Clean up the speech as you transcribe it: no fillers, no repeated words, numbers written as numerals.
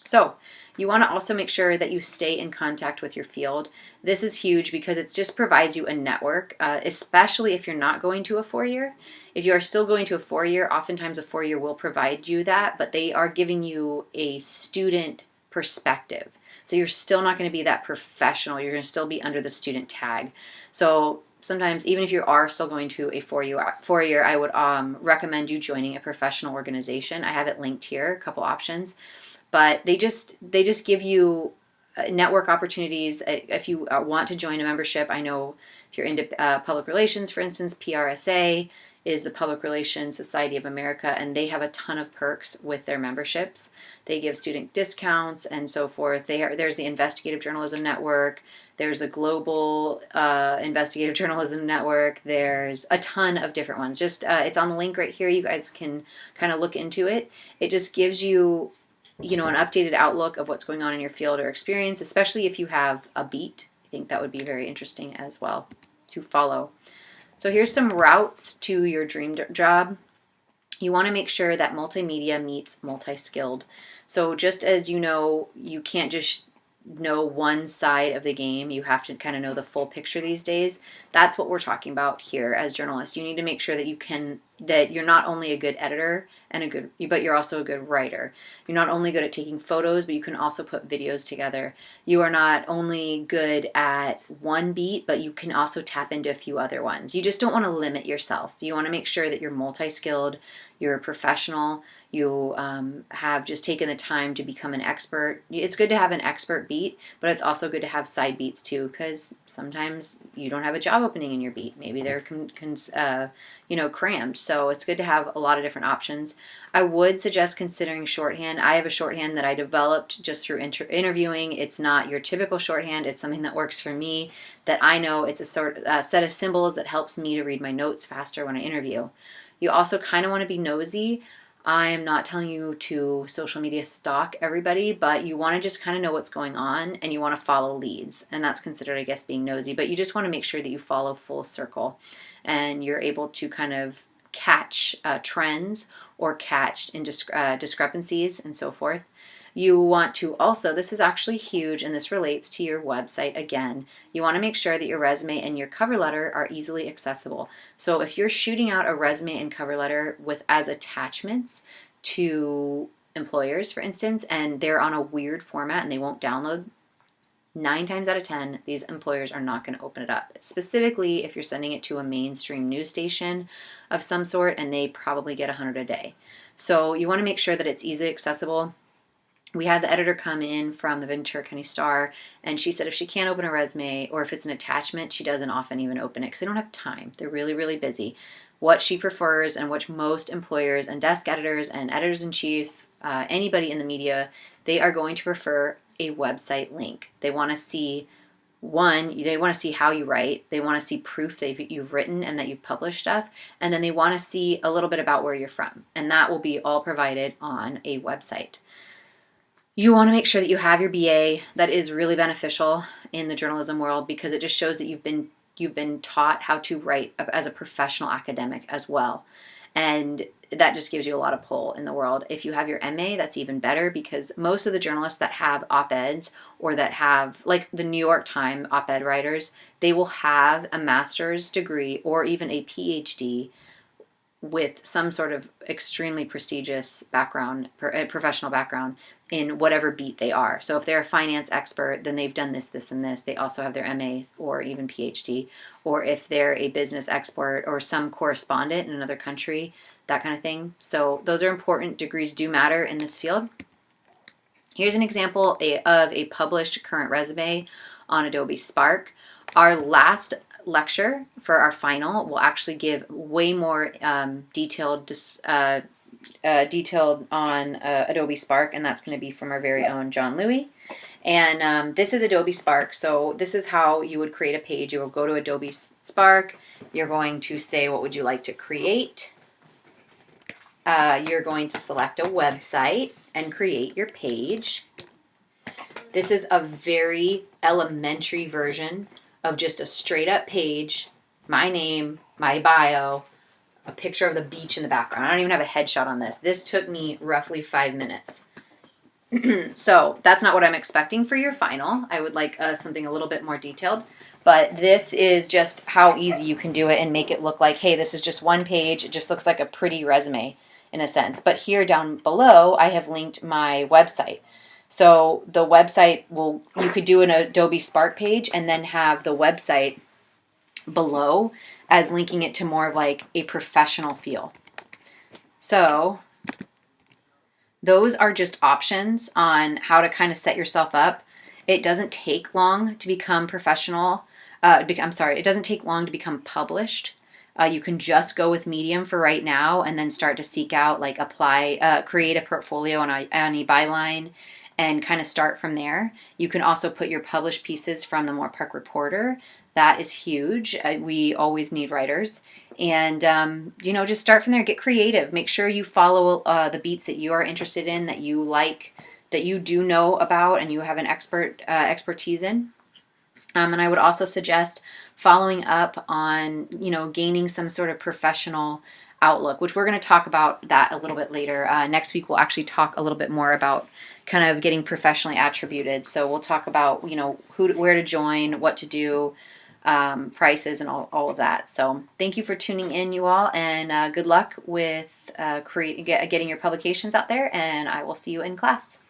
So you want to also make sure that you stay in contact with your field. This is huge because it just provides you a network, especially if you're not going to a 4-year. If you are still going to a 4-year, oftentimes a 4-year will provide you that, but they are giving you a student perspective. So you're still not going to be that professional. You're going to still be under the student tag. So sometimes, even if you are still going to a 4-year, I would recommend you joining a professional organization. I have it linked here, a couple options. But they just give you network opportunities. If you want to join a membership, I know if you're into public relations, for instance, PRSA is the Public Relations Society of America, and they have a ton of perks with their memberships. They give student discounts and so forth. There's the Investigative Journalism Network. There's the Global Investigative Journalism Network. There's a ton of different ones. Just it's on the link right here. You guys can kind of look into it. It just gives you an updated outlook of what's going on in your field or experience, especially if you have a beat. I think that would be very interesting as well to follow. So here's some routes to your dream job. You want to make sure that multimedia meets multi-skilled. So just as you can't just know one side of the game, you have to kind of know the full picture these days. That's what we're talking about here as journalists. You need to make sure that you're not only a good editor but you're also a good writer. You're not only good at taking photos, but you can also put videos together. You are not only good at one beat, but you can also tap into a few other ones. You just don't want to limit yourself. You want to make sure that you're multi-skilled, you're a professional, you have just taken the time to become an expert. It's good to have an expert beat, but it's also good to have side beats too, because sometimes you don't have a job opening in your beat. Maybe they're crammed. So it's good to have a lot of different options. I would suggest considering shorthand. I have a shorthand that I developed just through interviewing. It's not your typical shorthand. It's something that works for me, that I know it's a set of symbols that helps me to read my notes faster when I interview. You also kind of want to be nosy. I am not telling you to social media stalk everybody, but you want to just kind of know what's going on and you want to follow leads. And that's considered, I guess, being nosy. But you just want to make sure that you follow full circle and you're able to kind of catch trends or catch discrepancies and so forth. You want to also, this is actually huge, and this relates to your website again, you want to make sure that your resume and your cover letter are easily accessible. So if you're shooting out a resume and cover letter as attachments to employers, for instance, and they're on a weird format and they won't download, 9 times out of 10, these employers are not going to open it up. Specifically, if you're sending it to a mainstream news station of some sort, and they probably get 100 a day. So you want to make sure that it's easily accessible. We had the editor come in from the Ventura County Star, and she said if she can't open a resume or if it's an attachment, she doesn't often even open it because they don't have time. They're really, really busy. What she prefers and what most employers and desk editors and editors-in-chief, anybody in the media, they are going to prefer a website link. They want to see how you write. They want to see proof that you've written and that you've published stuff. And then they want to see a little bit about where you're from. And that will be all provided on a website. You want to make sure that you have your BA. That is really beneficial in the journalism world because it just shows that you've been taught how to write as a professional academic as well. And that just gives you a lot of pull in the world. If you have your MA, that's even better because most of the journalists that have op-eds or that have, like the New York Times op-ed writers, they will have a master's degree or even a PhD with some sort of extremely prestigious background, professional background in whatever beat they are. So if they're a finance expert, then they've done this, this, and this. They also have their MA or even PhD. Or if they're a business expert or some correspondent in another country, that kind of thing. So those are important. Degrees do matter in this field. Here's an example of a published current resume on Adobe Spark. Our last lecture for our final will actually give way more detailed on Adobe Spark, and that's going to be from our very own John Louie. And this is Adobe Spark. So this is how you would create a page. You will go to Adobe Spark. You're going to say, what would you like to create? You're going to select a website and create your page. This is a very elementary version of just a straight up page, my name, my bio, a picture of the beach in the background. I don't even have a headshot on this. This took me roughly 5 minutes. So that's not what I'm expecting for your final. I would like something a little bit more detailed. But this is just how easy you can do it and make it look like, hey, this is just one page. It just looks like a pretty resume in a sense. But here down below, I have linked my website. So the website you could do an Adobe Spark page and then have the website below as linking it to more of like a professional feel. So those are just options on how to kind of set yourself up. It doesn't take long to become professional. It doesn't take long to become published. You can just go with Medium for right now and then start to seek out, like create a portfolio on a byline and kind of start from there. You can also put your published pieces from the Moore Park Reporter. That is huge. We always need writers. And, just start from there. Get creative. Make sure you follow the beats that you are interested in, that you like, that you do know about, and you have an expertise in. And I would also suggest following up on, gaining some sort of professional outlook, which we're going to talk about that a little bit later. Next week, we'll actually talk a little bit more about kind of getting professionally attributed. So we'll talk about, where to join, what to do, prices, and all of that. So thank you for tuning in, you all, and good luck with getting your publications out there, and I will see you in class.